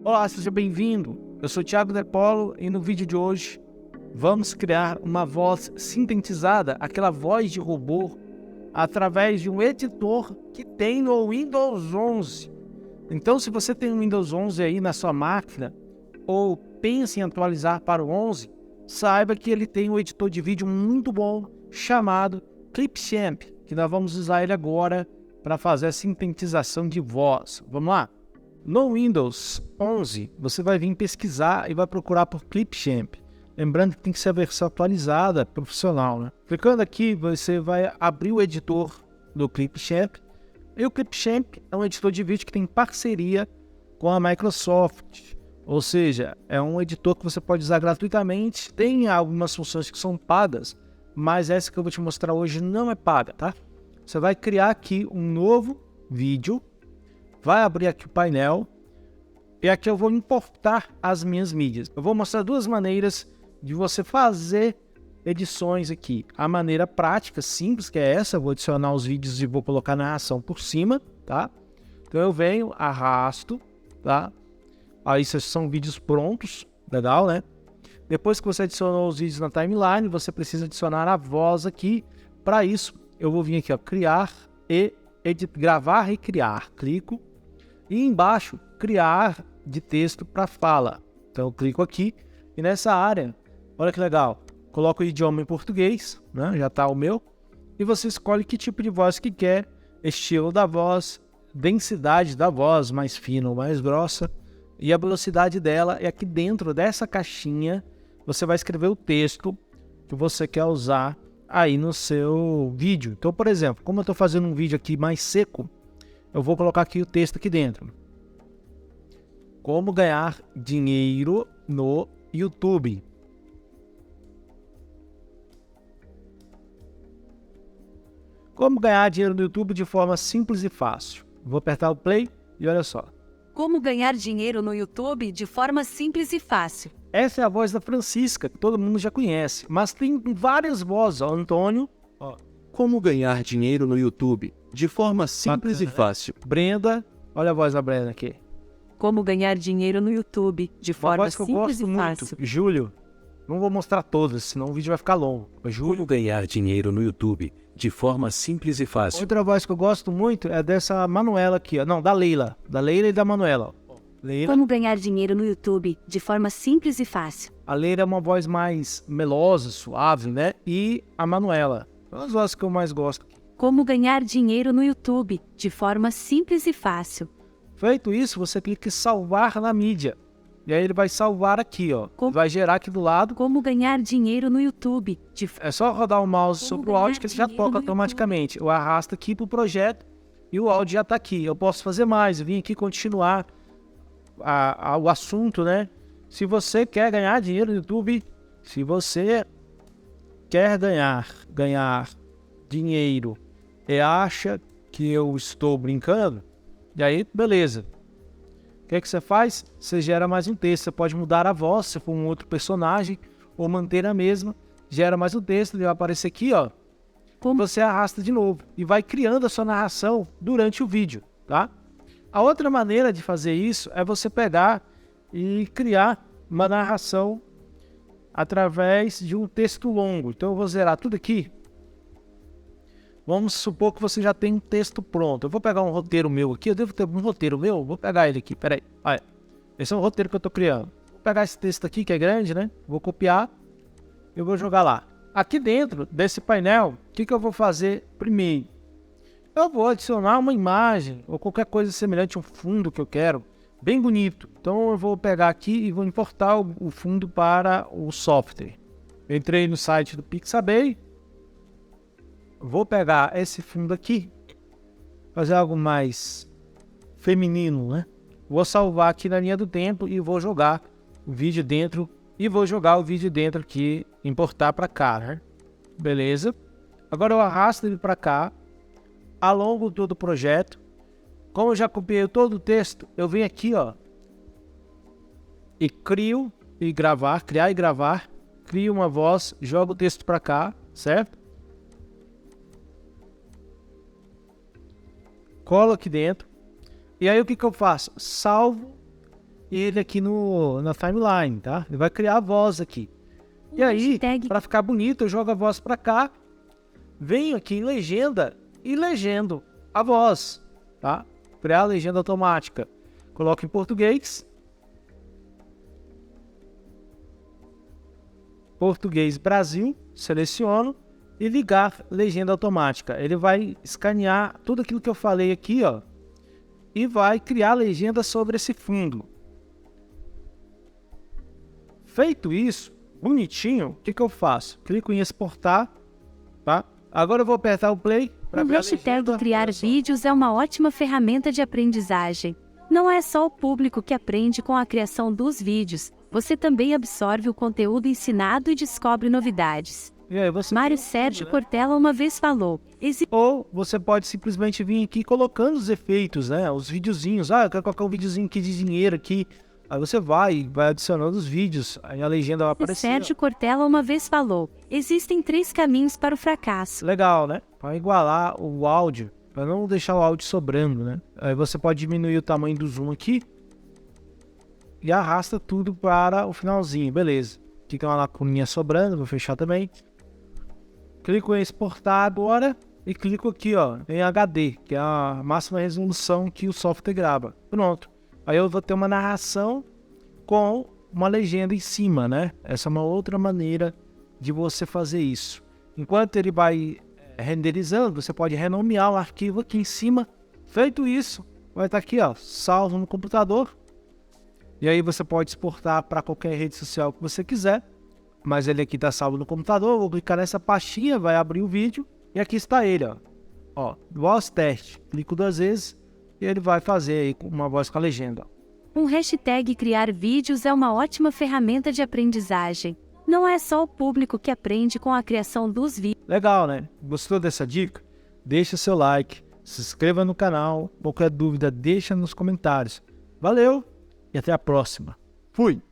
Olá, seja bem-vindo. Eu sou o Thiago Depolo e no vídeo de hoje vamos criar uma voz sintetizada, aquela voz de robô, através de um editor que tem no Windows 11. Então, se você tem um Windows 11 aí na sua máquina ou pensa em atualizar para o 11, saiba que ele tem um editor de vídeo muito bom chamado Clipchamp, que nós vamos usar ele agora para fazer a sintetização de voz. Vamos lá? No Windows 11, você vai vir pesquisar e vai procurar por Clipchamp. Lembrando que tem que ser a versão atualizada, profissional, né? Clicando aqui, você vai abrir o editor do Clipchamp. E o Clipchamp é um editor de vídeo que tem parceria com a Microsoft. Ou seja, é um editor que você pode usar gratuitamente. Tem algumas funções que são pagas, mas essa que eu vou te mostrar hoje não é paga, tá? Você vai criar aqui um novo vídeo. Vai abrir aqui o painel e aqui eu vou importar as minhas mídias. Eu vou mostrar duas maneiras de você fazer edições aqui. A maneira prática, simples, que é essa. Eu vou adicionar os vídeos e vou colocar narração por cima, tá? Então eu venho, arrasto, tá? Aí esses são vídeos prontos, legal, né? Depois que você adicionou os vídeos na timeline, você precisa adicionar a voz aqui. Para isso, eu vou vir aqui, ó, criar e gravar e criar. Clico. E embaixo, criar de texto para fala. Então eu clico aqui e nessa área, olha que legal, coloco o idioma em português, né? Já está o meu. E você escolhe que tipo de voz que quer, estilo da voz, densidade da voz, mais fina ou mais grossa. E a velocidade dela é aqui dentro dessa caixinha. Você vai escrever o texto que você quer usar aí no seu vídeo. Então, por exemplo, como eu estou fazendo um vídeo aqui mais seco, eu vou colocar aqui o texto aqui dentro. Como ganhar dinheiro no YouTube. Como ganhar dinheiro no YouTube de forma simples e fácil. Vou apertar o play e olha só. Como ganhar dinheiro no YouTube de forma simples e fácil. Essa é a voz da Francisca, que todo mundo já conhece. Mas tem várias vozes. Ó, Antônio. Ó. Como ganhar dinheiro no YouTube de forma simples Bacana, e fácil. Brenda, olha a voz da Brenda aqui. Como ganhar dinheiro no YouTube de Uma forma voz que eu simples gosto e muito. fácil. Júlio, não vou mostrar todas, senão o vídeo vai ficar longo. Mas Júlio, Como ganhar dinheiro no YouTube de forma simples e fácil. outra voz que eu gosto muito é dessa Manuela aqui, ó. Não, da Leila. Da Leila e da Manuela. Ó. Leila. Como ganhar dinheiro no YouTube de forma simples e fácil. A Leila é uma voz mais melosa, suave, né? E a Manuela. São as vozes que eu mais gosto. Como ganhar dinheiro no YouTube de forma simples e fácil. Feito isso, você clica em salvar na mídia. E aí ele vai salvar aqui, ó. Como- Vai gerar aqui do lado. Como ganhar dinheiro no YouTube de É só rodar o mouse Como sobre o ganhar áudio que ele já dinheiro toca no automaticamente. Eu arrasto aqui pro projeto e o áudio já tá aqui. Eu posso fazer mais, vim aqui continuar o assunto, né? Se você quer ganhar dinheiro no YouTube, se você quer ganhar dinheiro e acha que eu estou brincando, e aí, beleza. O que é que você faz? Você gera mais um texto. Você pode mudar a voz, se for um outro personagem, ou manter a mesma. Gera mais um texto, ele vai aparecer aqui, ó. Como- Você arrasta de novo e vai criando a sua narração durante o vídeo, tá? A outra maneira de fazer isso é você pegar e criar uma narração através de um texto longo. Então eu vou zerar tudo aqui. Vamos supor que você já tem um texto pronto. Eu vou pegar um roteiro meu aqui. Eu devo ter um roteiro meu? Vou pegar ele aqui. Peraí. Olha. Esse é um roteiro que eu estou criando. Vou pegar esse texto aqui, que é grande, né? Vou copiar e vou jogar lá. Aqui dentro desse painel, o que eu vou fazer primeiro? Eu vou adicionar uma imagem ou qualquer coisa semelhante, um fundo que eu quero, bem bonito. Então eu vou pegar aqui e vou importar o fundo para o software. Eu entrei no site do Pixabay. Vou pegar esse fundo aqui, fazer algo mais feminino, né? Vou salvar aqui na linha do tempo e vou jogar o vídeo dentro. E vou jogar o vídeo dentro aqui, importar para cá, né? Beleza. Agora eu arrasto ele para cá, alongo todo o projeto. Como eu já copiei todo o texto, eu venho aqui, ó, e crio e gravar, criar e gravar. Crio uma voz, jogo o texto para cá, certo? Colo aqui dentro. E aí o que eu faço? Salvo ele aqui na timeline, tá? Ele vai criar a voz aqui. E aí, para ficar bonito, eu jogo a voz para cá, venho aqui em legenda e legendo a voz, tá? Criar a legenda automática. Coloco em português. Português Brasil, seleciono e ligar legenda automática. Ele vai escanear tudo aquilo que eu falei aqui, ó, e vai criar legenda sobre esse fundo. Feito isso, bonitinho, o que eu faço? Clico em exportar, tá? Agora eu vou apertar o play. O hashtag criar vídeos é uma ótima ferramenta de aprendizagem. Não é só o público que aprende com a criação dos vídeos, você também absorve o conteúdo ensinado e descobre novidades. E aí, Mário Sérgio Cortella uma vez falou. Ou você pode simplesmente vir aqui colocando os efeitos, né? Os videozinhos. Ah, eu quero colocar um videozinho aqui de dinheiro aqui. Aí você vai adicionando os vídeos, aí a legenda vai aparecer. Sérgio Cortella uma vez falou, existem 3 caminhos para o fracasso. Legal, né? Para igualar o áudio, para não deixar o áudio sobrando, né? Aí você pode diminuir o tamanho do zoom aqui e arrasta tudo para o finalzinho, beleza. Aqui tem uma lacuninha sobrando, vou fechar também. Clico em exportar agora e clico aqui, ó, em HD, que é a máxima resolução que o software grava. Pronto. Aí eu vou ter uma narração com uma legenda em cima, né? Essa é uma outra maneira de você fazer isso. Enquanto ele vai renderizando, você pode renomear o arquivo aqui em cima. Feito isso, vai estar aqui, ó, salvo no computador. E aí você pode exportar para qualquer rede social que você quiser. Mas ele aqui está salvo no computador. Vou clicar nessa pastinha, vai abrir o vídeo. E aqui está ele, ó, voz teste. Clico 2 vezes. E ele vai fazer aí uma voz com a legenda. Um hashtag criar vídeos é uma ótima ferramenta de aprendizagem. Não é só o público que aprende com a criação dos vídeos. Legal, né? Gostou dessa dica? Deixa seu like, se inscreva no canal. Qualquer dúvida, deixa nos comentários. Valeu e até a próxima. Fui!